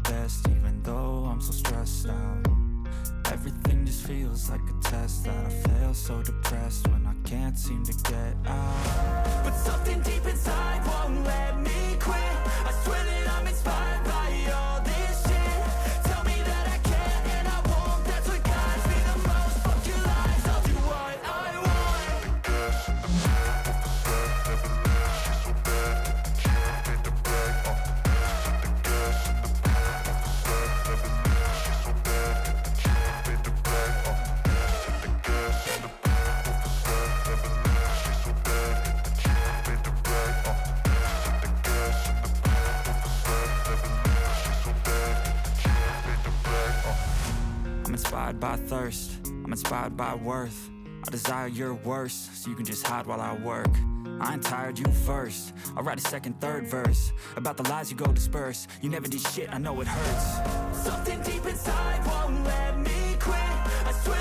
best, even though I'm so stressed out. Everything just feels like a test that I fail, so depressed when I can't seem to get out. But something deep inside won't let me quit. I swear that I'm inspired by all this shit. Tell me that I can and I won't, that's what guides me the most. Fuck your lies, I'll do what I want. The gas in the middle of the set, never leave, she's so bad that the can't beat the brag. The gas in the middle of the set, never leave, she's so bad that the can't beat the brag. The gas in the middle of the set, never leave, she's so bad that the can't beat the brag. The gas in the middle of the set, never leave, she's so bad that the can't beat the brag. I'm inspired by thirst, I'm inspired by worth. I desire your worst, so you can just hide while I work. I ain't tired, you first. I'll write a second, third verse about the lies you go disperse. You never did shit, I know it hurts. Something deep inside won't let me quit. I swear